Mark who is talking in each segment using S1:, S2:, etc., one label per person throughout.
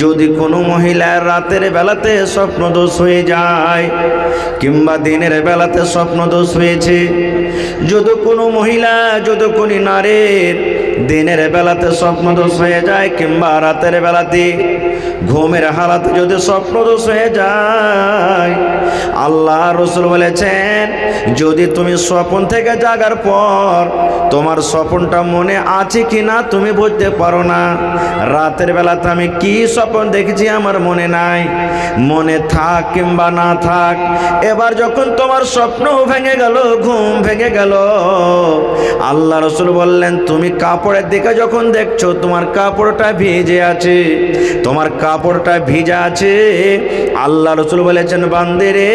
S1: যদি কোনো মহিলার রাতের বেলাতে স্বপ্নদোষ হয়ে যায় কিংবা দিনের বেলাতে স্বপ্নদোষ হয়েছে, যদি কোনো মহিলা যদি কোনো নারীর দিনের বেলাতে স্বপ্নদোষ হয়ে যায় কিংবা রাতের বেলাতে ঘুমের হালাতে যদি স্বপ্নদোষ হয়ে যায়, আল্লাহ রসুল বলেছেন যদি তুমি স্বপ্ন থেকে জাগার পর তোমার স্বপ্নটা মনে আছে কি না তুমি বুঝতে পারো না, রাতের বেলাতে আমি কি স্বপ্ন দেখেছি আমার মনে নাই, মনে থাক কিংবা না থাক, এবার যখন তোমার স্বপ্ন ভেঙে গেল, ঘুম ভেঙে গেল, আল্লাহ রসুল বললেন তুমি কাপড়ের দিকে যখন দেখছো তোমার কাপড়টা ভিজে আছে, তোমার কাপড়টা ভিজা আছে, আল্লাহ রসুল বলেছেন বান্দে রে,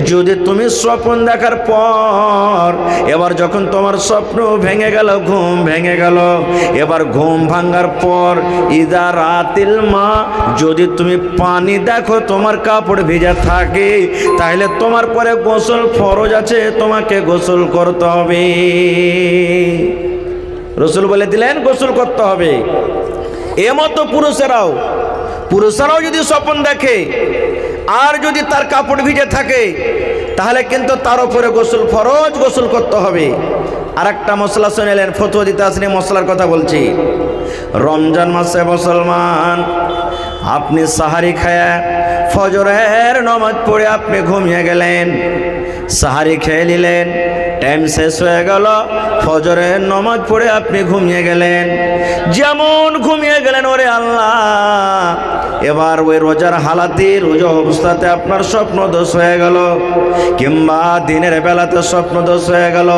S1: যদি তুমি স্বপ্ন দেখার পর এবার যখন তোমার স্বপ্ন ভেঙে গেল, ঘুম ভেঙে গেল, এবার ঘুম ভাঙার পর ইদা রাতিল মা যদি তুমি পানি দেখো তোমার কাপড় ভিজা থাকে, তাহলে তোমার পরে গোসল ফরজ আছে, তোমাকে গোসল করতে হবে। রসুল বলে দিলেন গোসল করতে হবে। এমতো পুরুষেরাও যদি স্বপ্ন দেখে আর যদি তার কাপড় ভিজে থাকে তাহলে কিন্তু তার উপরে গোসল ফরজ, গোসল করতে হবে। আর একটা মশলা শুনেলেন, ফতোয়া দিতে আসলে মশলার কথা বলছি। রমজান মাসে মুসলমান আপনি সাহারি খায়া ফজরের নামাজ পড়ে আপনি ঘুমিয়ে গেলেন, সাহারি খেয়ে নিলেন, টাইম শেষ হয়ে গেল, ফজরের নামাজ পড়ে আপনি ঘুমিয়ে গেলেন, যেমন ঘুমিয়ে গেলেন ওরে আল্লাহ, এবার ওই রোজার হালাতে রোজা অবস্থাতে আপনার স্বপ্ন দোষ হয়ে গেল কিংবা দিনের বেলাতে স্বপ্ন দোষ হয়ে গেল,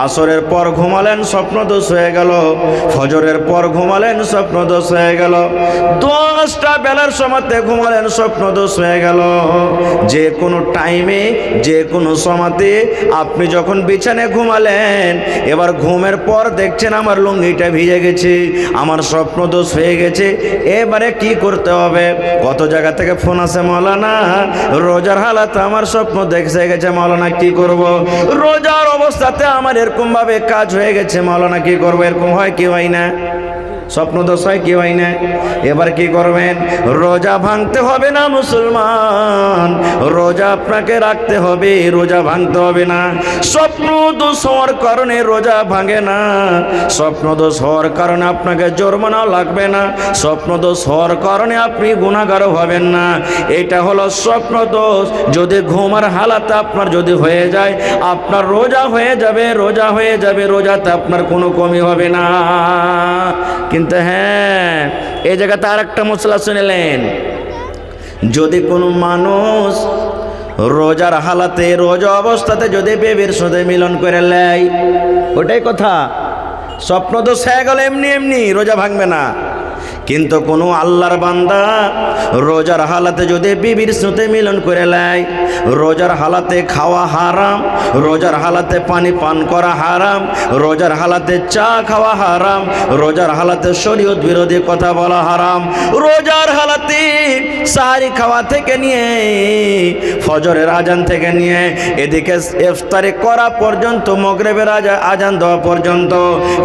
S1: আসরের পর ঘুমালেন স্বপ্ন দোষ হয়ে গেল, ফজরের পর ঘুমালেন স্বপ্ন দোষ হয়ে গেল, 10টা বেলার সময়তে ঘুমালেন স্বপ্ন দোষ হয়ে গেল, যে কোনো টাইমে যে কোনো সময়তে আপনি যখন বিছানায় ঘুমালেন, এবার ঘুমের পর দেখছেন আমার লুঙ্গিটা ভিজে গেছে, আমার স্বপ্ন দোষ হয়ে গেছে, এবারে কি করতে হবে? কত জায়গা থেকে ফোন আসে, মাওলানা রোজার হালাতে আমার স্বপ্ন দেখে গেছে, মাওলানা কি করব? রোজার অবস্থাতে আমার এরকম ভাবে কাজ হয়ে গেছে, মাওলানা কি করব? এরকম হয় কি হয় না? স্বপ্ন দোষ হয় কি হয় না? এবার কি করবেন? রোজা ভাঙতে হবে না মুসলমান, রোজা আপনাকে রাখতে হবে, রোজা ভাঙতে হবে না। স্বপ্ন দোষ হওয়ার কারণে রোজা ভাঙে না, স্বপ্ন দোষ হওয়ার কারণে আপনাকে জরিমানা লাগবে না, স্বপ্ন দোষ হওয়ার কারণে আপনি গুনাহগার হবেন না। এটা হলো স্বপ্ন দোষ। যদি ঘুমার হালাতে আপনার যদি হয়ে যায়, আপনার রোজা হয়ে যাবে, রোজা হয়ে যাবে, রোজাতে আপনার কোনো কমি হবে না। কিন্তু হ্যাঁ, এই জায়গাতে আর একটা মশলা শুনেলেন, যদি কোনো মানুষ রোজার হালাতে রোজা অবস্থাতে যদি বেবির সাথে মিলন করে নেয়, ওটাই কথা, স্বপ্ন তো হয়ে গেল এমনি এমনি, রোজা ভাঙবে না। কিন্তু কোনো আল্লাহর বান্দা রোজার হালাতে যদি বিবির সাথে মিলন করে নেয়, রোজার হালাতে খাওয়া হারাম, রোজার হালাতে পানি পান করা হারাম, রোজার হালাতে চা খাওয়া হারাম, রোজার হালাতে শরীয়ত বিরোধী কথা বলা হারাম, রোজার হালাতে সাহারি খাওয়া থেকে নিয়ে ফজরের আজান থেকে নিয়ে এদিকে ইফতারি করা পর্যন্ত, মাগরিবের আজান দেওয়া পর্যন্ত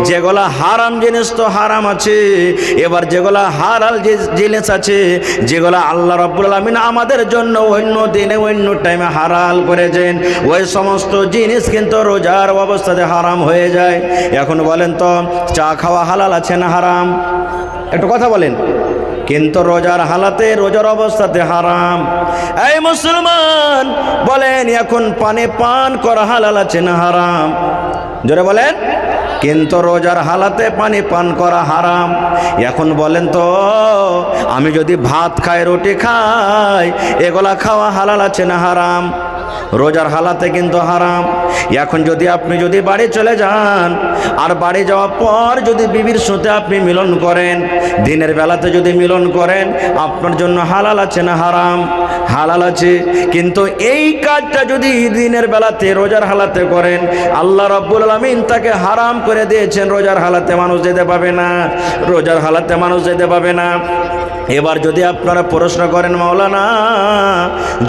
S1: যেগুলা হারাম জিনিস তো হারাম আছে, এবার যেগুলা হালাল জিনিস আছে, যেগুলা আল্লাহ রাব্বুল আলামিন আমাদের জন্য অন্য দিনে অন্য টাইমে হালাল করেছেন, ওই সমস্ত জিনিস কিন্তু রোজার অবস্থাতে হারাম হয়ে যায়। এখন বলেন তো, চা খাওয়া হালাল আছে না হারাম? একটু কথা বলেন। কিন্তু রোজার হালাতে রোজার অবস্থাতে হারাম। এই মুসলমান বলেন, এখন পানি পান করা হালাল আছে না হারাম? জোরে বলেন। কিন্তু রোজার হালাতে পানি পান করা হারাম। এখন বলেন তো, আমি যদি ভাত খাই, রুটি খাই, এগুলা খাওয়া হালাল আছে না হারাম? রোজার হালাতে কিন্তু হারাম। এখন যদি আপনি যদি বাড়ি চলে যান, আর বাড়ি যাওয়ার পর যদি বিবির সাথে আপনি মিলন করেন, দিনের বেলাতে যদি মিলন করেন, আপনার জন্য হালাল আছে না হারাম? হালাল আছে। কিন্তু এই কাজটা যদি দিনের বেলাতে রোজার হালাতে করেন, আল্লাহ রাব্বুল আলামিন তাকে হারাম করে দিয়েছেন। রোজার হালাতে মানুষ যেতে পাবে না, রোজার হালাতে মানুষ যেতে পাবে না। এবার যদি আপনারা প্রশ্ন করেন মাওলানা,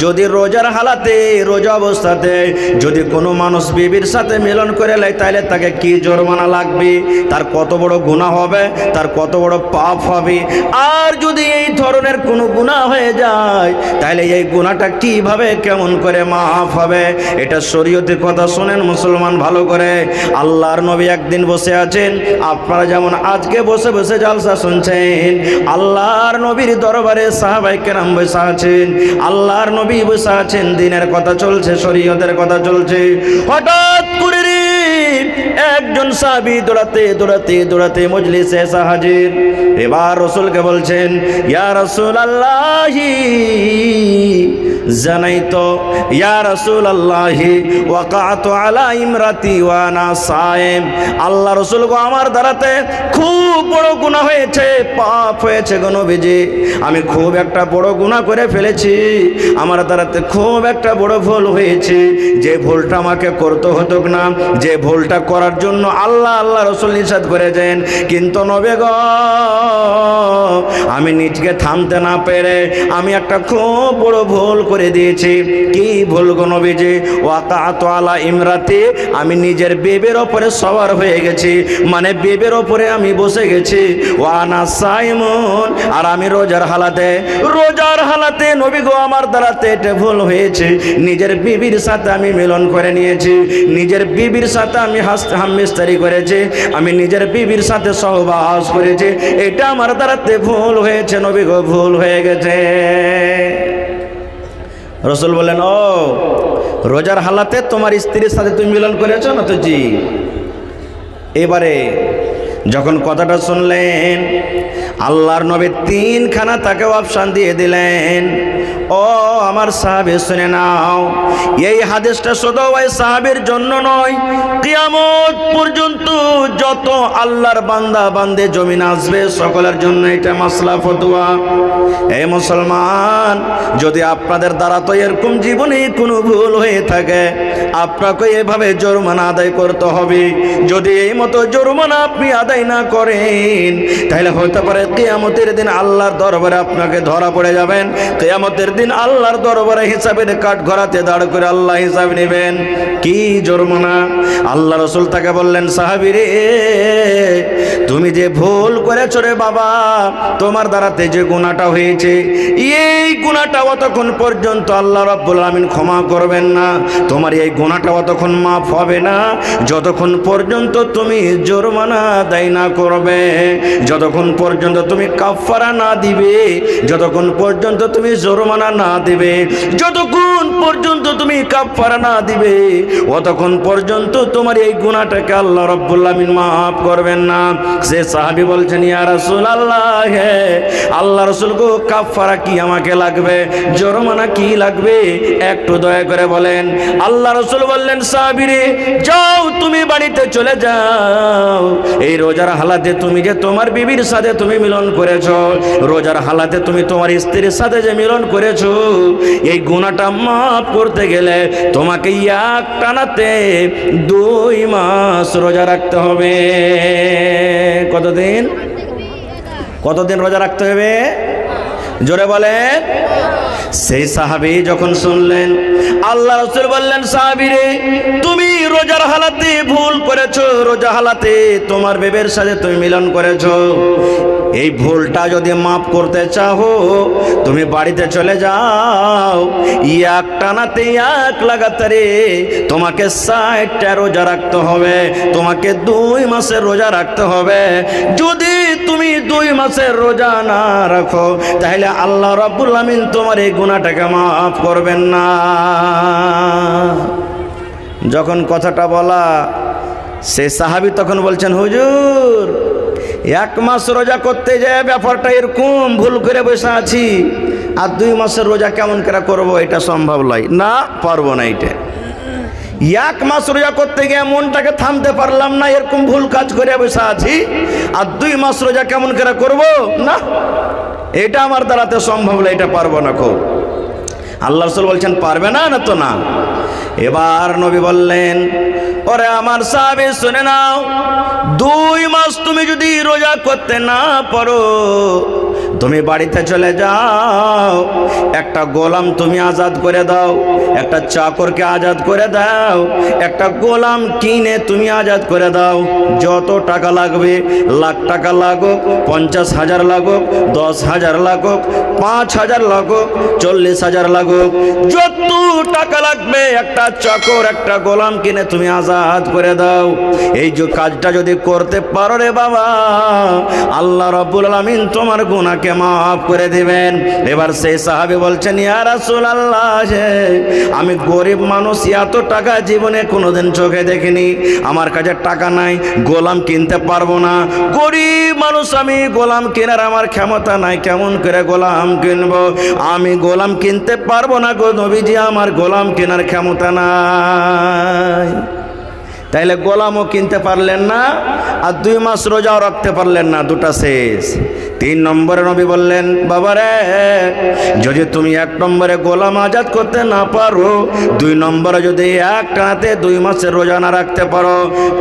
S1: যদি রোজার হালাতে রোজা অবস্থাতে যদি কোনো মানুষ বিবির সাথে মিলন করে নেয় তাহলে তাকে কি জরিমানা লাগবে, তার কত বড় গুনাহ হবে, তার কত বড় পাপ হবে? আর যদি এই ধরনের কোনো গুনাহ হয়ে যায় তাহলে এই গুনাহটা কিভাবে কেমন করে মাফ হবে? এটা শরীয়তের কথা শুনেন মুসলমান ভালো করে। আল্লাহর নবী একদিন বসে আছেন, আপনারা যেমন আজকে বসে বসে জালসা শুনছেন, আল্লাহর নবীর দরবারে সাহাবায়ে কেরাম বসে আছেন, আল্লাহর নবী বসে আছেন, দিনের কথা চলছে, শরীয়তের কথা চলছে। হঠাৎ করে একজন সাহাবী দৌড়াতে দৌড়াতে দৌড়াতে মজলিসে এসে হাজির। এবার রাসূলকে বলছেন, ইয়া রাসূলুল্লাহি জানাইতো, ইয়া রাসূলুল্লাহি ওয়াকাতু আলা ইমরাতি ওয়া আনা সায়েম। আল্লাহ রাসূল গো, আমার দ্বারাতে খুব বড় গুনাহ হয়েছে, পাপ হয়েছে গো নবীজি, আমি খুব একটা বড় গুনাহ করে ফেলেছি, আমার দ্বারাতে খুব একটা বড় ভুল হয়েছে, যে ভুলটা আমাকে করতে হতো না, যে ভুলটা করার জন্য আল্লাহ রাসূল নিষেধ করেছেন, কিন্তু নবী গো আমি নিজকে থামতে না পেরে আমি একটা খুব বড় ভুল করে দিয়েছি। কি ভুল গো নবীজি? ওয়াকাতু আলা ইমরাতি, আমি নিজের বেবের ওপরে সওয়ার হয়ে গেছি, মানে বেবের ওপরে আমি বসে গেছি। ওয়ানা সাইমুন, আর আমি রোজার হালাতে নবী গো আমার দ্বারাতে এটা ভুল হয়েছে, নিজের বিবির সাথে আমি মিলন করে নিয়েছি, নিজের বিবির সাথে আমি হামমিস্তারি করেছি, আমি নিজের বিবির সাথে সহবাস করেছি, এটা আমার দ্বারাতে ভুল হয়েছে নবী গো, ভুল হয়ে গেছে। রাসূল বলেন, ও রোজার হালাতে তোমার স্ত্রীর সাথে তুমি মিলন করেছো না? তো জি। এবারে যখন কথাটা শুনলেন আল্লাহর নবী তিনখানা তাকে অপশন দিয়ে দিলেন। ও আমার সাহাবী শুনে নাও, এই হাদিসটা শুধু ওই সাহাবীর জন্য নয়, কিয়ামত পর্যন্ত যত আল্লাহর বান্দা বান্দে জমিন আসবে সকলের জন্য এটা মাসলা ফতোয়া। এই মুসলমান, যদি আপনাদের দ্বারা তো এরকম জীবনে কোনো ভুল হয়ে থাকে আপনাকে এভাবে জরিমানা আদায় করতে হবে। যদি এই মতো জরিমানা আপনি আদায় না করেন তাহলে হতে পারে কিয়ামতের দিন আল্লাহর দরবারে আপনাকে ধরা পড়ে যাবেন। কিয়ামতের দিন আল্লাহর দরবারে হিসাবের কাঠ ঘরাতে দাঁড় করে আল্লাহ হিসাব নেবেন। কি জরিমানা? আল্লাহ রাসূল তাকে বললেন, সাহাবী রে, তুমি যে ভুল করেছো রে বাবা, তোমার দ্বারাতে যে গুনাহটা হয়েছে এই গুনাহটা অতক্ষণ পর্যন্ত আল্লাহ রাব্বুল আমিন ক্ষমা করবেন না, তোমার এই গুনাহটা অতক্ষণ মাফ হবে না যতক্ষণ পর্যন্ত তুমি জরিমানা আদায় না করবে, যতক্ষণ পর্যন্ত তুমি কাফারা না দিবে, যতক্ষণ পর্যন্ত তুমি জরিমানা না দিবে, যতক্ষণ পর্যন্ত তুমি কাফারা না দিবে অতক্ষণ পর্যন্ত তোমার এই গুনাহটাকে আল্লাহ রাব্বুল আমিন মাফ করবেন না। সে সাহাবী বলছেন, ইয়া রাসূলুল্লাহ, আল্লাহ রাসূল গো, কাফারা কি আমাকে লাগবে, জরিমানা কি লাগবে, একটু দয়া করে বলেন। আল্লাহ রাসূল বললেন, সাহাবী রে, যাও তুমি বাড়িতে চলে যাও, এই রোজার হালাতে তুমি যে তোমার বিবির সাথে তুমি মিলন করেছো, রোজার হালাতে তুমি তোমার স্ত্রীর সাথে যে মিলন করেছো, এই গুনাহটা মাফ করতে গেলে তোমাকে এক টানাতে 2 মাস রোজা রাখতে হবে। কতদিন রোজা রাখতে হবে? জোরে বলেন। সেই সাহাবী যখন শুনলেন, আল্লাহ রাসূল বললেন, সাহাবী রে, তুমি রোজার হালাতে ভুল করেছো, রোজা হালাতে তোমার বেবের সাথে তুমি মিলন করেছো, এই ভুলটা যদি মাফ করতে চাও তুমি বাড়িতে চলে যাও, এক টানাতে এক লাগাতারে তোমাকে 60টা রোজা রাখতে হবে, তোমাকে 2 মাসের রোজা রাখতে হবে। যদি তুমি 2 মাসের রোজা না রাখো তাহলে আল্লাহ রাব্বুল আমিন তোমার এই গুনাহটাকে মাফ করবেন না। যখন কথাটা বলা, সেই সাহাবী তখন বলছেন, হুজুর, 1 মাস রোজা করতে যায় ব্যাপারটা এরকম ভুল করে বসে আছি, আর 2 মাসের রোজা কেমন করে করব, এটা সম্ভব নয়, না পারবো না। এটা 1 মাস রোজা করতে গিয়ে মনটাকে থামতে পারলাম না, এরকম ভুল কাজ করে বসে আছি, আর 2 মাস রোজা কেমন করে করব, না, এটা আমার দ্বারাতে সম্ভব নয়, এটা পারবো না। খুব আল্লাহ রাসূল বলছেন, পারবে না, না তো না। এবার নবী বললেন, ওরে আমার সাহাবী শুনে নাও, 2 মাস তুমি যদি রোজা করতে না পারো, তুমি বাড়িতে চলে যাও, একটা গোলাম তুমি আজাদ করে দাও, একটা চাকরকে আজাদ করে দাও, একটা গোলাম কিনে তুমি আজাদ করে দাও। যত টাকা লাগবে, লাখ টাকা লাগুক, 50,000 লাগুক, 10,000 লাগুক, 5,000 লাগুক, 40,000 লাগুক, যত টাকা লাগবে একটা চাকর একটা গোলাম কিনে তুমি আজাদ করে দাও। এই যে কাজটা যদি করতে পারো রে বাবা, আল্লাহ রাব্বুল আলামিন তোমার গুনাহকে মাফ করে দিবেন। এবার সেই সাহাবী বলছেন, ইয়া রাসূলুল্লাহ, আমি গরিব মানুষ, এত টাকা জীবনে কোনোদিন চোখে দেখিনি, আমার কাছে টাকা নাই, গোলাম কিনতে পারবো না, গরিব মানুষ আমি, গোলাম কেনার আমার ক্ষমতা নাই, কেমন করে গোলাম কিনবো, আমি গোলাম কিনতে পারবো না গো নবীজি, আমার গোলাম কেনার ক্ষমতা নাই। তাইলে গোলামও কিনতে পারলেন না, আর 2 মাস রোজাও রাখতে পারলেন না, দুটা শেষ। 3 নম্বরে নবী বললেন, বাবারে, যদি তুমি 1 নম্বরে গোলাম আজাদ করতে না পারো, 2 নম্বরে যদি এক টানাতে 2 মাসের রোজা না রাখতে পারো,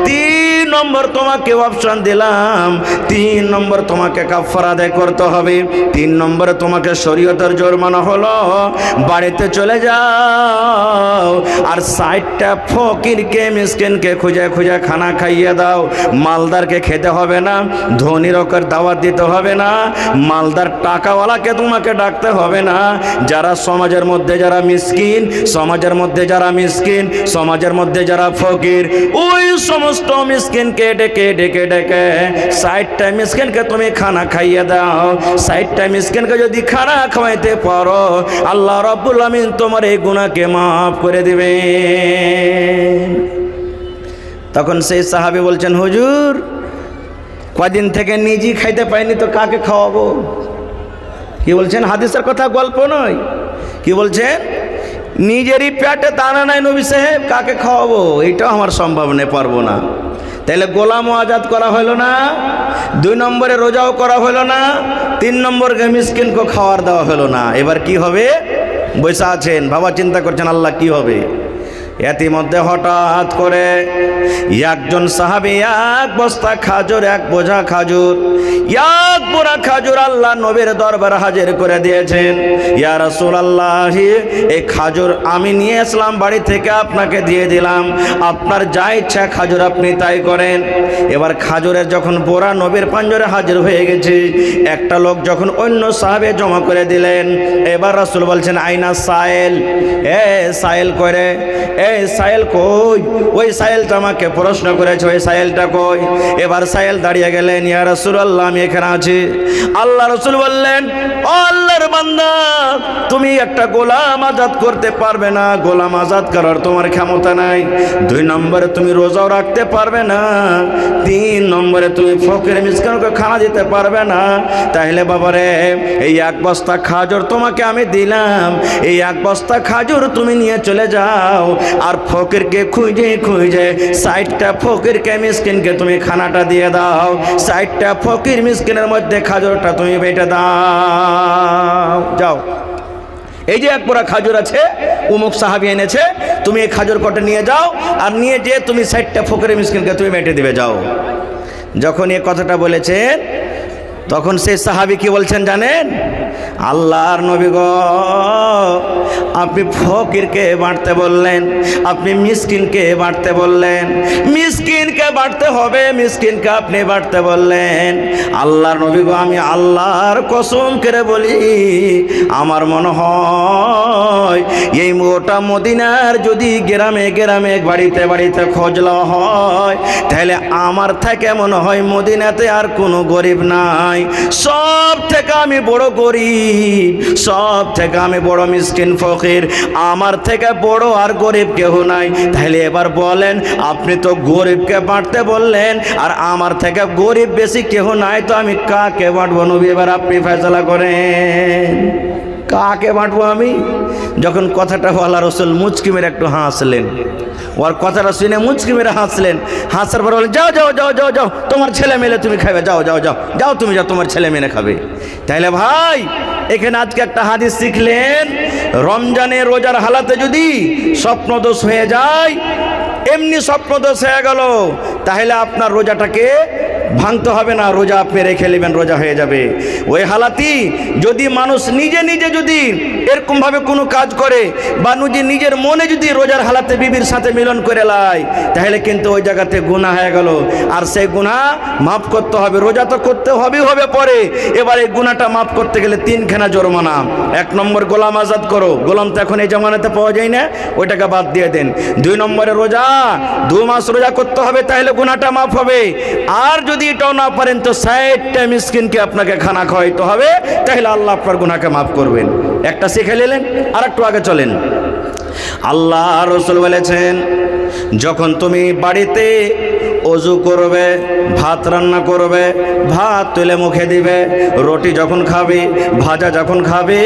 S1: 3 নম্বর তোমাকে অপশন দিলাম, 3 নম্বর তোমাকে কাফারা আদায় করতে হবে। 3 নম্বরে তোমাকে শরীয়তের জরিমানা হলো, বাড়িতে চলে যাও আর 60টা ফকিরকে মিসকিনকে খুঁজে খুঁজে খানা খাইয়ে দাও। মালদারকে খেতে হবে না, ধনী লোকের দাওয়াত দিতে হবে না, মালদার টাকাওয়ালাকে তোমাকে ডাকতে হবে না। যারা সমাজের মধ্যে যারা মিসকিন, সমাজের মধ্যে যারা মিসকিন, সমাজের মধ্যে যারা ফকির, ওই সমস্ত মিসকিনকে ডেকে ডেকে ডেকে 60টা মিসকিনকে তুমি খানা খাইয়ে দাও। 60টা মিসকিনকে যদি খানা খাওয়াইতে পারো, আল্লাহ রাব্বুল আমিন তোমার এই গুনাহকে মাফ করে দিবেন। তখন সেই সাহাবী বলছেন, হুজুর, কদিন থেকে নিজেই খাইতে পাইনি তো কাকে খাওয়াবো? কি বলছেন? হাদিসের কথা, গল্প নয়। কি বলছেন? নিজেরই পেটে দানা নাই নবী সাহেব, কাকে খাওয়াবো? এটাও আমার সম্ভব নেই, পারবো না। তাহলে গোলামও আজাদ করা হলো না, 2 নম্বরে রোজাও করা হলো না, 3 নম্বরকে মিসকিনকে খাওয়ার দেওয়া হলো না। এবার কি হবে? বসে আছেন, বাবা চিন্তা করছেন আল্লাহ কি হবে। ইতিমধ্যে হঠাৎ করে একজন সাহাবী 1 বস্তা খাজুর, 1 বোঝা খাজুর, 1 বোরা খাজুর আল্লাহ নবীর দরবারে হাজির করে দিয়েছেন। ইয়া রাসূলুল্লাহ, এই খাজুর আমি নিয়ে আসলাম বাড়ি থেকে, আপনাকে দিয়ে দিলাম, আপনার যা ইচ্ছা খাজুর আপনি তাই করেন। এবার খাজুরের যখন বোরা নবীর পাঞ্জরে হাজির হয়ে গেছে, একটা লোক যখন অন্য সাহাবে জমা করে দিলেন, এবার রাসূল বলছেন, আইনা সাইল, সাইল করে, এই সাইল কই? ওই সাইলটা আমাকে প্রশ্ন করেছে, ওই সাইলটা কই? এবার সাইল দাঁড়িয়ে গেলেন, ইয়া রাসূলুল্লাহ, আমি এখানে আছি। আল্লাহ রাসূল বললেন, ও আল্লাহর বান্দা, তুমি একটা গোলাম আজাদ করতে পারবে না, গোলাম আজাদ করার তোমার ক্ষমতা নাই। 2 নম্বরে তুমি রোজাও রাখতে পারবে না, 3 নম্বরে তুমি ফকির মিসকিনকে খানা দিতে পারবে না। তাহলে বাবারে, এই 1 বস্তা খাজুর তোমাকে আমি দিলাম, এই 1 বস্তা খাজুর তুমি নিয়ে চলে যাও, আর ফকিরকে খুঁজে খুঁজে 60টা ফকিরকে মিসকিনকে তুমি খানাটা দিয়ে দাও। 60টা ফকির মিসকিনের মধ্যে খাজুরটা তুমি বেটে দাও। যাও, এই যে 1 পোরা খাজুর আছে, অমুক সাহাবী এনেছে, তুমি এই খাজুর কটা নিয়ে যাও, আর নিয়ে যেয়ে তুমি 60টা ফকির মিসকিনকে তুমি বেটে দিবে, যাও। যখন এই কথাটা বলেছেন, তখন সেই সাহাবী কি বলছেন জানেন? আল্লাহর নবী গো, আপনি ফকিরকে বাঁটতে বললেন, আপনি মিসকিনকে বাঁটতে বললেন, মিসকিনকে বাঁটতে হবে, মিসকিনকে আপনি বাঁটতে বললেন। আল্লাহর নবী গো, আমি আল্লাহর কসম করে বলি, আমার মনে হয় এই গোটা মদিনার যদি গ্রামে গ্রামে বাড়িতে বাড়িতে খোঁজ লওয়া হয়, তাহলে আমার থেকে মনে হয় মদিনাতে আর কোনো গরিব নাই। সব থেকে আমি বড় গরিব, সব থেকে আমি বড় মিসকিন ফকির, আমার থেকে বড় আর গরিব কেউ নাই। তাহলে এবার বলেন, আপনি তো গরিবকে বাঁটতে বললেন, আর আমার থেকে গরিব বেশি কেউ নাই, তো আমি কাকে বাঁটবো নবী? এবার আপনি ফয়সালা করেন, কাকে বাঁটবো আমি? যখন কথাটা আল্লাহ রাসূল মুচকি মেরে একটু হাসলেন, ওর কথাটা শুনে মুচকি মেরে হাসলেন। হাসার পর বললেন, যাও যাও যাও যাও যাও, তোমার ছেলে মেয়ে তুমি খাবে, যাও যাও যাও যাও, তুমি যাও, তোমার ছেলে মেয়ে খাবে। তাইলে ভাই, এখানে আজকে একটা হাদিস শিখলেন, রমজানে রোজার হালাতে যদি স্বপ্নদোষ হয়ে যায়, এমনি স্বপ্নদোষ হয়ে গেল, তাহলে আপনার রোজাটাকে ভাঙতে হবে না, রোজা আপনি রেখে নেবেন, রোজা হয়ে যাবে। ওই হালাতি যদি মানুষ নিজে নিজে যদি এরকমভাবে কোনো কাজ করে বা নিজের মনে যদি রোজার হালাতে বিবির সাথে মিলন করে লাই, তাহলে কিন্তু ওই জায়গাতে গুনাহ হয়ে গেল। আর সেই গুনাহ মাফ করতে হবে। রোজা তো করতে হবে পরে, এবার এই গুনাহটা মাফ করতে গেলে 3খানা জরিমানা। 1 নম্বর গোলাম আজাদ করো, গোলাম তো এখন এই জামানাতে পাওয়া যায় না, ওইটাকে বাদ দিয়ে দেন। 2 নম্বরে রোজা 2 মাস রোজা করতে হবে, তাহলে গুনাহটা মাফ হবে। আর যদি এটাও না পারেন তো 60টা মিসকিনকে আপনাকে খানা খাওয়াইতে হবে, তাহলে আল্লাহ আপনার গুনাহকে মাফ করবেন। একটা শিখে নিলেন, আর একটু আগে চলেন। আল্লাহ রাসূল বলেছেন, যখন তুমি বাড়িতে ওযু করবে, ভাত রান্না করবে, ভাত তুলে মুখে দিবে, রুটি যখন খাবে, ভাজা যখন খাবে,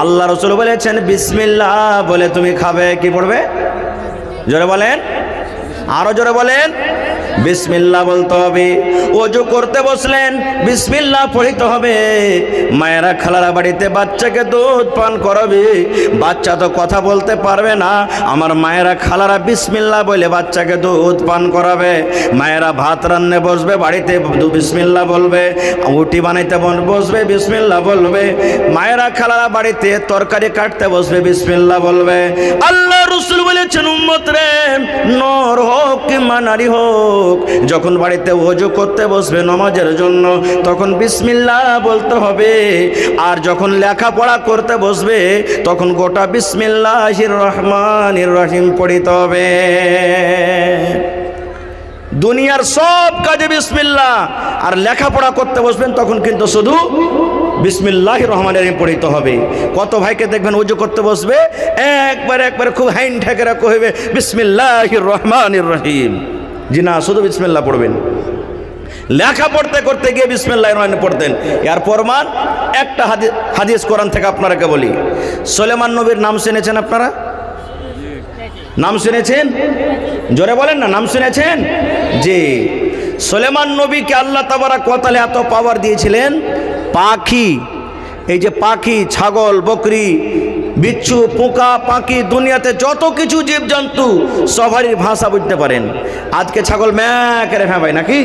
S1: আল্লাহ রাসূল বলেছেন বিসমিল্লাহ বলে তুমি খাবে। কি পড়বে? জোরে বলেন, আরো জোরে বলেন। বিসমিল্লাহ বলতে হবে। ওযু করতে বসলেন বিসমিল্লাহ পড়তে হবে। মায়েরা খালারা বাড়িতে বাচ্চাকে দুধ পান করাবে, বাচ্চা তো কথা বলতে পারবে না, আমার মায়েরা খালারা বিসমিল্লাহ বলে বাচ্চাকে দুধ পান করাবে। মায়েরা ভাত রান্নে বসবে, বাড়িতে বিসমিল্লাহ বলবে, রুটি বানাইতে বসবে বিসমিল্লাহ বলবে। মায়েরা খালারা বাড়িতে তরকারি কাটতে বসবে বিসমিল্লাহ বলবে। আল্লাহ রাসূল বলেছেন, উম্মত রে, নর হোক কিংবা নারী হোক, যখন বাড়িতে ওযু করতে বসবে নামাজের জন্য, তখন বিসমিল্লাহ বলতে হবে। আর যখন লেখাপড়া করতে বসবে, তখন গোটা বিসমিল্লাহির রহমানির রহিম পড়িতে হবে। দুনিয়ার সব কাজে বিসমিল্লাহ, আর লেখাপড়া করতে বসবেন তখন কিন্তু শুধু বিসমিল্লাহির রহমানির রহিম পড়িতে হবে। কত ভাইকে দেখবেন ওযু করতে বসবে একবার খুব হাইন ঠেকেরা কইবে বিসমিল্লাহির রহমানির রহিম। জি না, শুধু বিসমিল্লাহ পড়বেন। লেখা পড়তে করতে গিয়ে বিসমিল্লাহির রহমানির পড়তেন। এর প্রমাণ একটা হাদিস কোরআন থেকে আপনারাকে বলি। সুলাইমান নবীর নাম শুনেছেন আপনারা? নাম শুনেছেন? জোরে বলেন না, নাম শুনেছেন? জি। সুলাইমান নবীকে আল্লাহ তাবারক ওয়া তাআলা এত পাওয়ার দিয়েছিলেন, পাখি, এই যে পাখি, ছাগল, বকরি, বিচ্ছু, পোকা, পাখি, দুনিয়াতে যত কিছু জীবজন্তু সবারই ভাষা বুঝতে পারেন। আজকে ছাগল ম্যাঁ করে ভেঁবাই নাকি?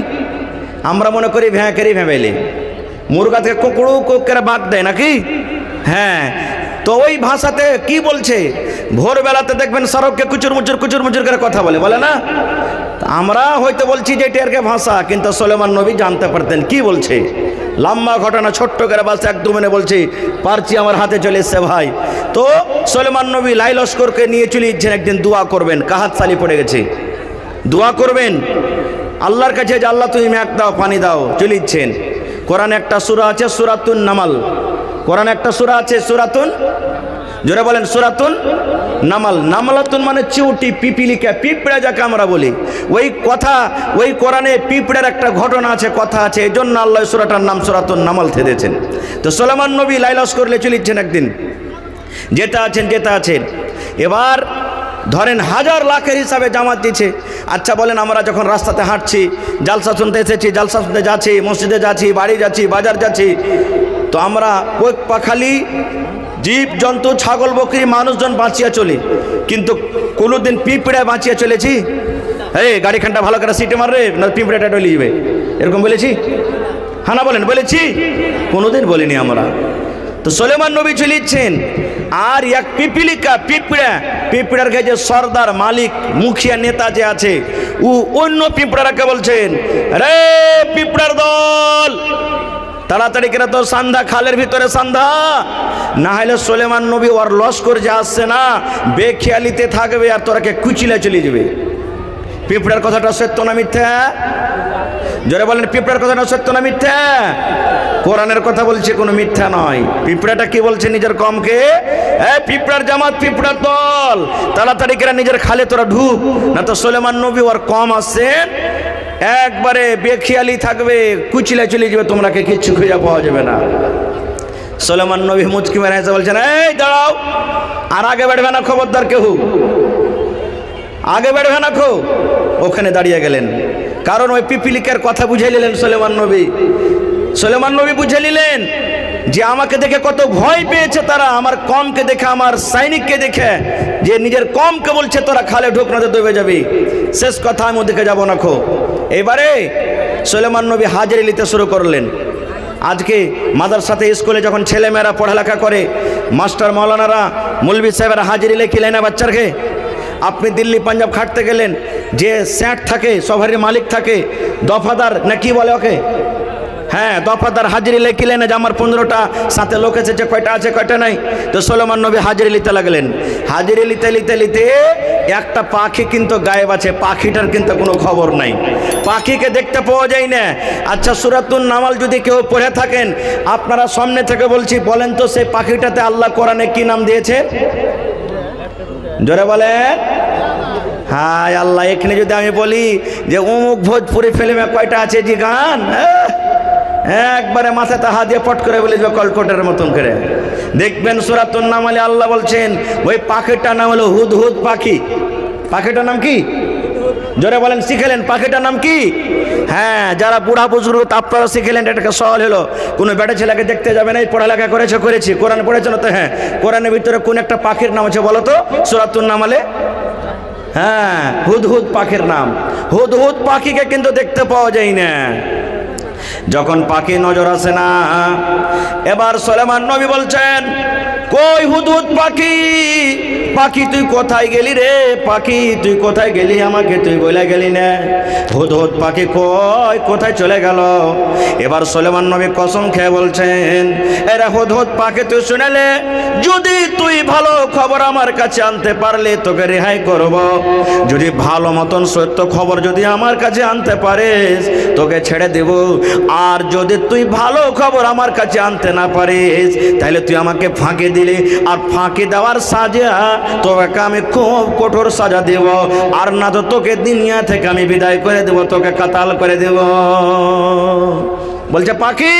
S1: আমরা মনে করি ভ্যাঁ করে ভেঁবাইলে। মুরগা থেকে কুকুরু কুক করে বাঁক দেয় নাকি? হ্যাঁ, তো ওই ভাষাতে কি বলছে? ভোরবেলাতে দেখবেন সড়ককে কুচুর মুচুর করে কথা বলে না? আমরা হয়তো বলছি যে এটার ভাষা, কিন্তু সুলাইমান নবী জানতে পারতেন কি বলছে। লম্বা ঘটনা, ছোট্ট করে বলছে, 1-2 মিনিটে বলছি, পারছি, আমার হাতে চলে এসছে ভাই। তো সুলাইমান নবী লাই লস্করকে নিয়ে চলে যাচ্ছেন, একদিন দোয়া করবেন, কাহাত সালি পড়ে গেছে, দোয়া করবেন আল্লাহর কাছে যে আল্লাহ তুমি মেঘ দাও, পানি দাও, চলে যাচ্ছেন। কোরআনে একটা সূরা আছে সূরাতুন নামাল, কোরআনে একটা সূরা আছে সূরাতুন, জোরে বলেন সূরাতুন নামাল। নামালাতুন মানে চিউটি, পিপিলিকা, পিঁপড়া যাকে আমরা বলি। ওই কথা, ওই কোরআনে পিঁপড়ার একটা ঘটনা আছে, কথা আছে, এই জন্য আল্লাহ সূরাটার নাম সূরাতুন নামাল থেকেছেন। তো সুলাইমান নবী লাইলাস করলে চলিচ্ছেন একদিন, যেটা আছেন। এবার ধরেন 1000 লাখের হিসাবে জামাত দিচ্ছে। আচ্ছা বলেন, আমরা যখন রাস্তাতে হাঁটছি, জালসা শুনতে এসেছি, জালসা শুনতে যাচ্ছি, মসজিদে যাচ্ছি, বাড়ি যাচ্ছি, বাজার যাচ্ছি, তো আমরা কোক পাখালি, জীব জন্তু, ছাগল, বকরি, মানুষজন বাঁচিয়ে চলি, কিন্তু কোনোদিন পিঁপড়ে বাঁচিয়ে চলেছি? এই গাড়িখানটা ভালো করে সিটে মারবে না পিঁপড়েটা ডলে যাবে, এরকম বলেছি? হ্যাঁ না বলেন, বলেছি? কোনোদিন বলিনি আমরা। তো সুলাইমান নবী চলিচ্ছেন, আর এক পিপিলিকা, পিঁপড়ার কাছে সর্দার, মালিক, মুখিয়া, নেতা যে আছে, ও অন্য পিঁপড়াকে বলছেন, রে পিঁপড়ার দল, তাড়াতাড়ি করে তোর সান্ধ্যা, খালের ভিতরে সান্ধ্যা, না হলে সুলাইমান নবী ওর লস্কর যে আসছে না, বেখেয়ালিতে থাকবে আর তোরাকে কুচিলে চলে যাবে। পিঁপড়ার কথাটা সত্য না মিথ্যা? জোরে বলেন, পিঁপড়ার কথাটা সত্য না মিথ্যা? কোরআনের কথা বলছে, কোনো মিথ্যা নয়। পিঁপড়াটা কি বলছে নিজের কমকে, পিঁপড়ার জামাত, পিঁপড়ার দল, তাড়াতাড়ি করে নিজের খালে তোরা ঢুক, না তো সুলাইমান নবী ওর কম আসছেন, একবারে বেখেয়ালি থাকবে, কুচিলে চলে যাবে, তোমরাকে কিচ্ছু খুঁজে পাওয়া যাবে না। সুলাইমান নবী মুচকি মেরে এসে বলছেন, এই দাঁড়াও, আর আগে বেড়বে না, খবরদার কেউ আগে বেড়বে না, ওখানে দাঁড়িয়ে গেলেন। কারণ ওই পিপিলিকার কথা বুঝে নিলেন সুলাইমান নবী বুঝে নিলেন যে আমাকে দেখে কত ভয় পেয়েছে তারা, আমার কমকে দেখে, আমার সৈনিককে দেখে, যে নিজের কমকে বলছে তোরা খালে ঢুক না তো ডুবে যাবি। শেষ কথা আমি ওদিকে যাবো না খো। এবারে সুলেমান নবী হাজিরি নিতে শুরু করলেন। আজকে মাদ্রাসাতে স্কুলে যখন ছেলেমেয়েরা পড়ালেখা করে, মাস্টার মৌলানারা মৌলভী সাহেবেরা হাজিরি লেখিলেন না বাচ্চারকে। আপনি দিল্লি পাঞ্জাব খাটতে গেলেন, যে স্যাট থাকে, সভারের মালিক থাকে, দফাদার না কি বলে ওকে, হ্যাঁ দফাদার হাজিরি লেখিলেন যে আমার 15টা সাথে লোক এসেছে, কয়টা আছে কয়টা নাই। তো সুলেমান নবী হাজিরি নিতে লাগলেন। হাজিরি নিতে নিতে নিতে একটা পাখি কিন্তু গায়েব আছে, পাখিটার কিন্তু কোনো খবর নাই, পাখিকে দেখতে পাওয়া যায় না। আচ্ছা, সূরাতুন নামাল যদি কেউ পড়ে থাকেন, আপনারা সামনে থেকে বলছি, বলেন তো সেই পাখিটাতে আল্লাহ কোরআনে কি নাম দিয়েছে? জোরে বলেন। হায় আল্লাহ, এখানে যদি আমি বলি যে অমুক ভোজপুরি ফিল্মে কয়টা আছে জি গান, একবারে মাথাতে হাত দিয়ে পট করে বলে যাবে কলকটের মতন করে। দেখবেন সূরাতুন নামালে আল্লাহ বলছেন ওই পাখিটার নাম হলো হুদহুদ পাখি। পাখিটার নাম কি? জোরে বলেন, শিখেলেন পাখিটার নাম কি? হ্যাঁ, যারা বুড়া বুজুর্গ আপনারা শিখেলেন, এটাকে সওয়াল হলো। কোনো বেটা ছেলেকে দেখতে যাবে না, এই পড়ালেখা করেছি, কোরআন পড়েছ না তো? হ্যাঁ, কোরআনের ভিতরে কোন একটা পাখির নাম আছে বলো তো সূরাতুন নামালে? হ্যাঁ, হুদহুদ পাখির নাম। হুদহুদ পাখিকে কিন্তু দেখতে পাওয়া যায় না। যখন পাখি নজর আসে না, এবার সুলেমান নবী বলছেন, কই হুদহুদ পাখি, পাখি তুই কোথায় গেলি রে? পাখি তুই কোথায় গেলি, আমাকে তুই বলে গেলি না। হুদহুদ পাখি কই, কোথায় চলে গেল? এবার সুলেমান নবী কসম খেয়ে বলছেন, এরা হুদহুদ পাখি তুই শুনেলে, যদি তুই ভালো খবর আমার কাছে আনতে পারলে তোকে রেহাই করব। যদি ভালো মতন সত্য খবর যদি আমার কাছে আনতে পারিস তোকে ছেড়ে দেব। আর যদি তুই ভালো খবর আমার কাছে আনতে না পারিস তাহলে তুই আমাকে ফাঁকি দিলি, আর ফাঁকি দেওয়ার সাজা তোকে আমি খুব কঠোর সাজা দেব, আর না তো তোকে দুনিয়া থেকে আমি বিদায় করে দেব, তোকে কাতাল করে দেব। বলছে পাখি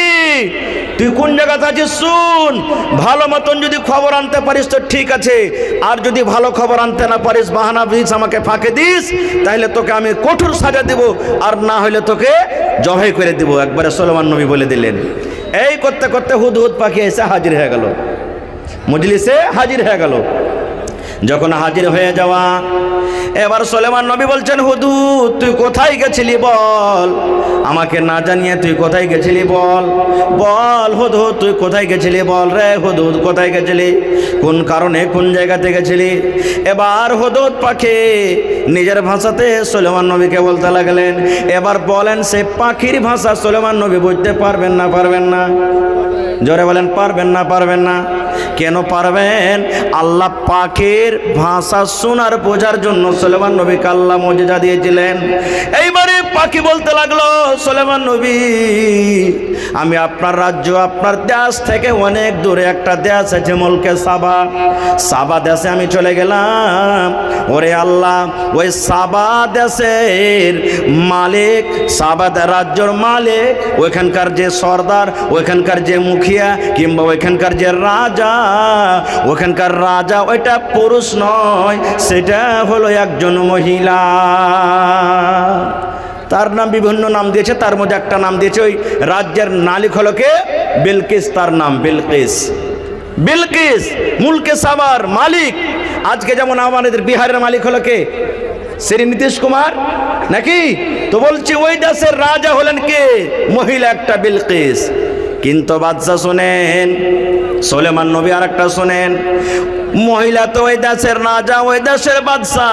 S1: তুই কোন জায়গাতে আছিস শুন, ভালো মতন যদি খবর আনতে পারিস তো ঠিক আছে, আর যদি ভালো খবর আনতে না পারিস, বাহানা দিস, আমাকে ফাঁকে দিস, তাহলে তোকে আমি কঠোর সাজা দেব, আর না হলে তোকে জবাই করে দেব। একবারে সুলেমান নবী বলে দিলেন। এই করতে করতে হুদহুদ পাখি এসে হাজির হয়ে গেল, মজলিসে হাজির হয়ে গেল। যখন হাজির হয়ে যাওয়া, এবার সুলেমান নবী বলছেন, হুদহুদ তুই কোথায় গেছিলি বল, আমাকে না জানিয়ে তুই কোথায় গেছিলি বল, বল হুদহুদ তুই কোথায় গেছিলি, বল রে হুদহুদ কোথায় গেছিলি, কোন কারণে কোন জায়গাতে গেছিলি। এবার হুদহুদ পাখি নিজের ভাষাতে সুলেমান নবীকে বলতে লাগলেন। এবার বলেন সে পাখির ভাষা সুলেমান নবী বুঝতে পারবেন না পারবেন না? জোরে বলেন, পারবেন না পারবেন না? কেন পারবেন? আল্লাহ পাখির ভাষা শোনার বোঝার জন্য সুলেমান নবীকে আল্লাহ মুজিজা দিয়েছিলেন। এইবারে পাখি বলতে লাগলো, সুলেমান নবী আমি আপনার রাজ্য, আপনার দেশ থেকে অনেক দূরে একটা দেশ আছে মুলকে সাবা, সাবা দেশে আমি চলে গেলাম। ওরে আল্লাহ, ওই সাবা দেশের মালিক, সাবা রাজ্যর মালিক, ওইখানকার যে সর্দার, ওইখানকার যে মুখিয়া কিংবা ওইখানকার যে রাজা, ওখানকার রাজা ওইটা পুরুষ নয়, সেটা হলো একজন মহিলা। তার নাম বিভিন্ন নাম দিয়েছে, তার মধ্যে একটা নাম দিয়েছে ওই রাজ্যের মালিক হলো কে? বিলকিস, তার নাম বিলকিস। বিলকিস মুলকে সাবার মালিক। আজকে যেমন আমাদের বিহারের মালিক হলো কে? শ্রী নীতিশ কুমার নাকি? তো বলছি ওই দেশের রাজা হলেন কে? মহিলা একটা বিলকিস। কিন্তু বাদশা শোনেন, সুলেমান নবী আর একটা শোনেন, মহিলা তো ওই দেশের রাজা, ওই দেশের বাদশা,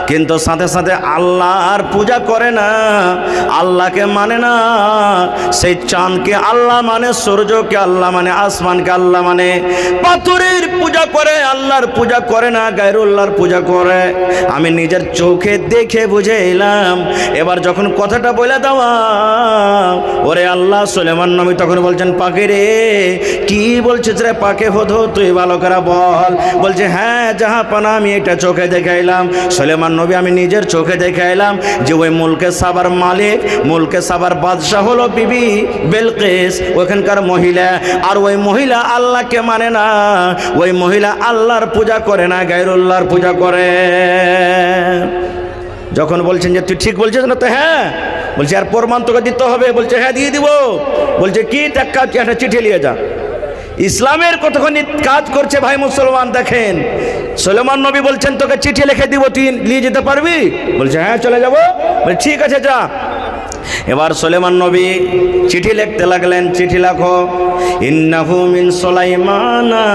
S1: কিন্তু সাথে সাথে আল্লাহর পূজা করে না, আল্লাহকে মানে না। সেই চাঁদকে আল্লাহ মানে, সূর্যকে আল্লাহ মানে, আসমানকে আল্লাহ মানে, পাথরের পূজা করে, আল্লাহর পূজা করে না, গায়রুল্লাহর পূজা করে। আমি নিজের চোখে দেখে বুঝে এলাম। এবার যখন কথাটা বলে দেওয়া, ওরে আল্লাহ, সুলেমান নবী তখন বলছেন, পাখি রে কি বলছিস রে পাখি, হুদহুদ তুই ভালো করে বল। বলছে হ্যাঁ জাহাপানা, আমি এটা চোখে দেখে এলাম। সুলেমান নবী আমি নিজের চোখে দেখে এলাম যে ওই মুলকে সাবার মালিক, মুলকে সাবার বাদশাহ হলো বিবি বিলকিস, ওখানকার মহিলা। আর ওই মহিলা আল্লাহকে মানে না, ওই মহিলা আল্লাহর পূজা করে না, গায়রুল্লাহর পূজা করে। যখন বলছেন যে তুই ঠিক বলছিস না, তো হ্যাঁ। বলছে আর প্রমাণ তোকে দিতে হবে। বলছে হ্যাঁ দিয়ে দিব। বলছে কি টাকা, একটা চিঠি নিয়ে যা। ইসলামের কতখানি কাজ করছে ভাই মুসলমান। দেখেন সুলেমান নবী বলছেন তোকে চিঠি লিখে দিব, তুই নিয়ে যেতে পারবি? বলছে হ্যাঁ চলে যাব। বলে ঠিক আছে যা। এবার সুলেমান নবী চিঠি লিখতে লাগলেন। চিঠি লেখো, ইন্নাহু মিন সুলাইমানা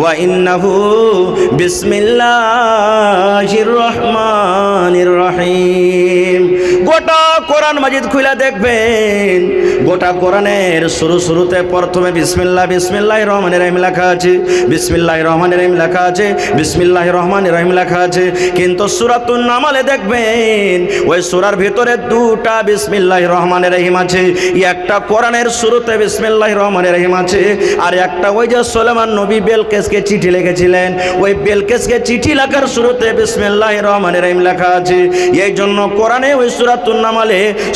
S1: ওয়া ইন্নাহু বিসমিল্লাহির রহমানির রহিম। গোটা কোরআন মাজিদ খুলে দেখবেন, গোটা কোরআনের শুরুতে প্রথমে বিসমিল্লাহ বিসমিল্লাহির রহমানির রহিম লেখা আছে, বিসমিল্লাহির রহমানির রহিম লেখা আছে, বিসমিল্লাহির রহমানির রহিম লেখা আছে। কিন্তু সূরাতুন নামলে দেখবেন ওই সূরার ভিতরে দুটা বিসমিল্লাহির রহমানির রহিম আছে। একটা কোরআনের শুরুতে বিসমিল্লাহির রহমানির রহিম আছে, আর একটা ওই যে সুলেমান নবী বেলকেসকে চিঠি লিখেছিলেন, ওই বেলকেসকে চিঠি লেখার শুরুতে বিসমিল্লাহির রহমানির রহিম লেখা আছে। এই জন্য কোরআনে ওই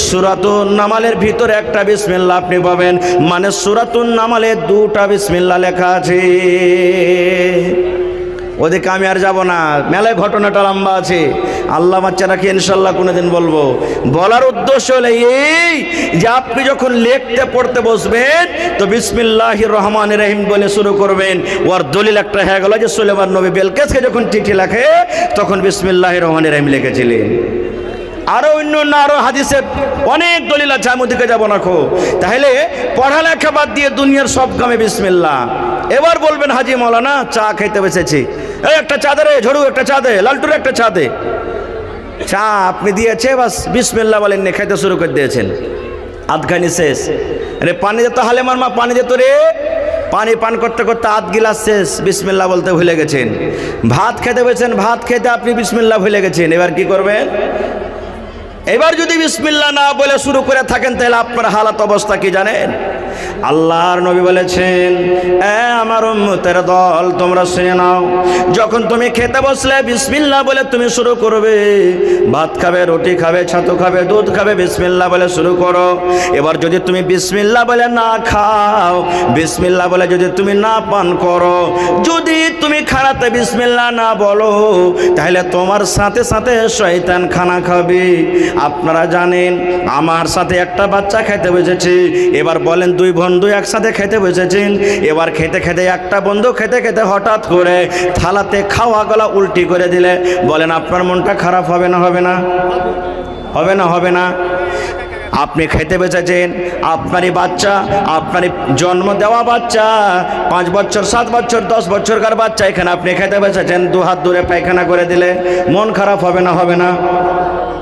S1: সূরাতুন নামালের ভিতরে একটা বিসমিল্লাহ আপনি পাবেন, মানে সূরাতুন নামালে দুটা বিসমিল্লাহ লেখা আছে। ওদিকে আমি আর যাব না, মেলায় ঘটনাটা লম্বা আছে, আল্লাহ বাচ্চা রাখি ইনশাল্লাহ কোনোদিন বলবো। বলার উদ্দেশ্য হলো এই যে আপনি যখন লিখতে পড়তে বসবেন তো বিসমিল্লাহির রহমানির রহিম বলে শুরু করবেন। ওর দলিল একটা হয়ে গেল যে সুলেমান নবী বেলকেসকে যখন চিঠি লেখে তখন বিসমিল্লাহির রহমানির রহিম লিখেছিলেন। আরো অন্য আরো হাদিসে অনেক দলিল আছে, আমি ওদিকে যাবো না খো। তাহলে পড়ালেখা বাদ দিয়ে দুনিয়ার সব কামে বিসমিল্লাহ। এবার বলবেন হাজি মৌলানা চা খেতে বসেছি, এই একটা চা দে রে ঝড়ু, একটা চা দে, লালটুর একটা চা দে। চা আপনি দিয়েছে, বাস বিসমিল্লাহ বলেন খেতে শুরু করে দিয়েছেন, আধখানি শেষ। আরে পানি দিত হালেমার মা, পানি দিত রে, পানি পান করতে করতে আধ গিলাস শেষ, বিসমিল্লাহ বলতে ভুলে গেছেন। ভাত খেতে বসেছেন, ভাত খেতে আপনি বিসমিল্লাহ ভুলে গেছেন। এবার কি করবেন? এবার যদি বিসমিল্লাহ না বলে শুরু করে থাকেন তাহলে আপনার হালাত অবস্থা কি জানেন? আল্লাহর নবী বলেছেন, আমার উম্মতের দল তোমরা শুনে নাও, যখন তুমি খেতে বসলে বিসমিল্লাহ বলে তুমি শুরু করবে। ভাত খাবে, রুটি খাবে, ছাতু খাবে, দুধ খাবে, বিসমিল্লাহ বলে শুরু করো। এবার যদি তুমি বিসমিল্লাহ বলে না খাও, বিসমিল্লাহ বলে যদি তুমি না পান করো, যদি তুমি খানাতে বিসমিল্লাহ না বলো, তাহলে তোমার সাথে সাথে শয়তান খানা খাবে। আপনারা জানেন আমার সাথে একটা বাচ্চা খেতে বসেছে। এবার বলেন দুই বন্ধু একসাথে খেতে বসেছেন। এবার খেতে খেতে একটা বন্ধু খেতে খেতে হঠাৎ করে থালাতে খাওয়া গলা উল্টি করে দিলে, বলেন আপনার মনটা খারাপ হবে না? হবে না? হবে না? হবে না? আপনি খেতে বসেছেন, আপনারই বাচ্চা, আপনারই জন্ম দেওয়া বাচ্চা, 5 বছর 7 বছর 10 বছরকার বাচ্চা, এখানে আপনি খেতে বসেছেন, 2 হাত দূরে পায়খানা করে দিলে মন খারাপ হবে না? হবে না?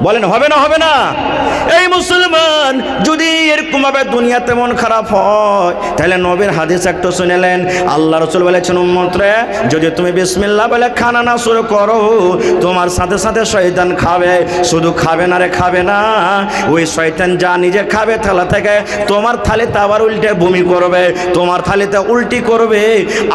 S1: বলেন হবে না? হবে না? এই মুসলমান যদি এরকম ভাবে দুনিয়াতে মন খারাপ হয়, তাহলে নবীর হাদিস একটু শুনেলেন। আল্লাহ রাসূল বলেছেন, উম্মতরে যদি তুমি বিসমিল্লাহ বলে খানা না শুরু করো, তোমার সাথে সাথে শয়তান খাবে। শুধু খাবে না রে, খাবে না, ওই শয়তান যা নিজে খাবে থালা থেকে, তোমার থালিতে আবার উল্টে বমি করবে, তোমার থালিতে উল্টি করবে,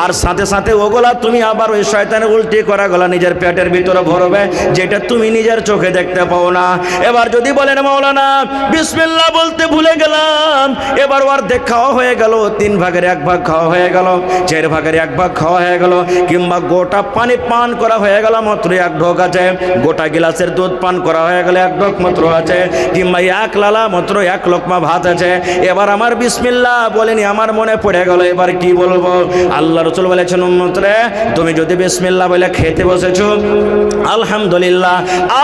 S1: আর সাথে সাথে ওগুলা তুমি আবার ওই শয়তানের উল্টি করা গলা নিজের পেটের ভিতরে ভরবে, যেটা তুমি নিজের চোখে দেখতে পাও না। এবার যদি বলেন মাওলানা বিসমিল্লাহ বলতে ভুলে গেলাম, এবার অর্ধেক খাওয়া হয়ে গেল, 3 ভাগের 1 ভাগ খাওয়া হয়ে গেল, 4 ভাগের 1 ভাগ খাওয়া হয়ে গেল, কিংবা গোটা পানি পান করা হয়ে গেল মাত্র 1 ঢোক আছে, গোটা গিলাসের দুধ পান করা হয়ে গেল 1 ঢোক মাত্র আছে, কিংবা 1 লালা মাত্র 1 লোকমা ভাত আছে। এবার আমার বিসমিল্লাহ বলেনি, আমার মনে পড়ে গেল, এবার কি বলবো? আল্লাহ রাসূল বলেছেন, উম্মতরে তুমি যদি বিসমিল্লাহ বলে খেতে বসেছো আলহামদুলিল্লাহ,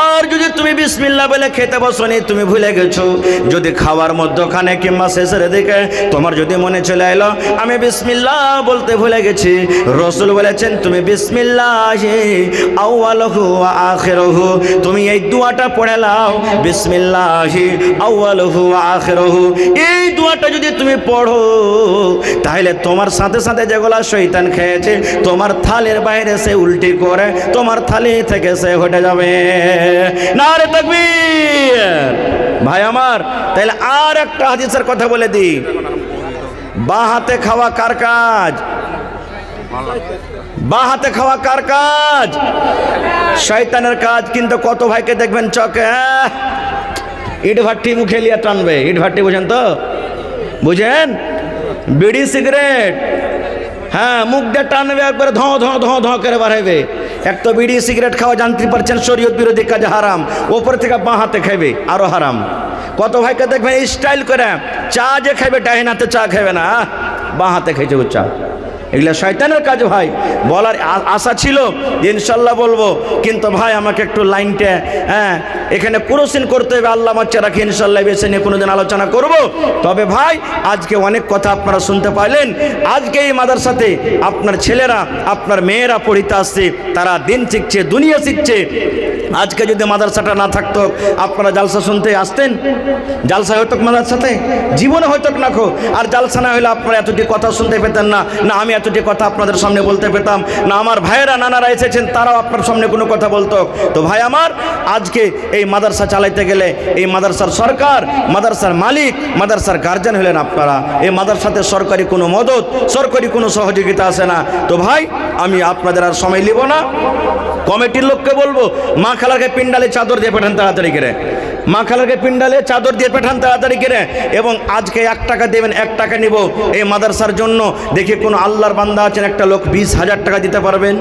S1: আর যদি তুমি বিসমিল্লাহ বলে খেতে বসনি, তুমি ভুলে গেছো, যদি খাওয়ার মধ্যখানে কিংবা শেষের দিকে তোমার যদি মনে চলে এলো আমি বিসমিল্লাহ বলতে ভুলে গেছি, রাসূল বলেছেন তুমি বিসমিল্লাহি আউয়ালুহু ওয়া আখিরুহু, তুমি এই দোয়াটা পড়ে নাও, বিসমিল্লাহি আউয়ালুহু ওয়া আখিরুহু। এই দোয়াটা যদি তুমি পড়ো তাহলে তোমার সাথে সাথে যেগুলা শয়তান খেয়েছে তোমার থালের বাইরে সে উল্টি করে তোমার থালি থেকে সে হটে যাবে। নারে তাকবীর! ভাই আমার, তাহলে আর একটা হাদিসের কথা বলে দিই, বাঁ হাতে খাওয়া কার কাজ? বাঁ হাতে খাওয়া কার কাজ? শয়তানের কাজ। কিন্তু কত ভাইকে দেখবেন চকে ইট ভাট্টি মুখে লিয়ে টানবে, ইট ভাট্টি বুঝেন তো? বুঝেন? বিড়ি সিগারেট, হ্যাঁ, মুখ দিয়ে টানবে, একবারে ধোঁ ধোঁ ধোঁ ধোঁ করে বাড়াইবে। এক তো বিড়ি সিগারেট খাওয়া জানতে পারছেন শরীয়ত বিরোধী কাজ, হারাম, ওপর থেকে বাঁ হাতে খাইবে, আরো হারাম। কত ভাইকে দেখবেন স্টাইল করে চা যে খাইবে ডাইন হাতে চা খাইবে না, বাঁ হাতে খাইছে চা। এগুলা শয়তানের কাজ ভাই। বলার আশা ছিল যে ইনশাল্লাহ বলবো, কিন্তু ভাই আমাকে একটু লাইনটা এখানে ক্রসিং করতে হবে। আল্লাহ বাচ্চা রাখি, ইনশাল্লাহ বেছে নিয়ে কোনোদিন আলোচনা করব। তবে ভাই আজকে অনেক কথা আপনারা শুনতে পাইলেন। আজকে এই মাদ্রাসাতে আপনার ছেলেরা আপনার মেয়েরা পড়িতে আসছে, তারা দিন শিখছে, দুনিয়া শিখছে। আজকে যদি মাদ্রাসাটা না থাকতো আপনারা জালসা শুনতে আসতেন? জালসা হয়তো মাদ্রাসাতে জীবনে হয়তো না খো। আর জালসা না হলে আপনারা এতটি কথা শুনতে পেতেন না, না আমি এতটি কথা আপনাদের সামনে বলতে পেতাম না, আমার ভাইয়েরা নানারা এসেছেন তারাও আপনার সামনে কোনো কথা বলতো। তো ভাই আমার, আজকে এই মাদ্রাসা চালাইতে গেলে এই মাদ্রাসার সরকার, মাদ্রাসার মালিক, মাদ্রাসার গার্জিয়ান হলেন আপনারা। এই মাদ্রাসাতে সরকারি কোনো মদত, সরকারি কোনো সহযোগিতা আসে না। তো ভাই আমি আপনাদের আর সময় নিব না, কমিটির লোককে বলবো মা খালাকে পিন্ডালে চাদর দিয়ে পাঠান তাড়াতাড়ি করে, মা খালাকে পিন্ডালে চাদর দিয়ে পাঠান তাড়াতাড়ি করে। এবং আজকে 1 টাকা দেবেন, 1 টাকা নিব এই মাদ্রাসার জন্য। দেখি কোনো আল্লাহর বান্দা আছেন একটা লোক 20,000 টাকা দিতে পারবেন?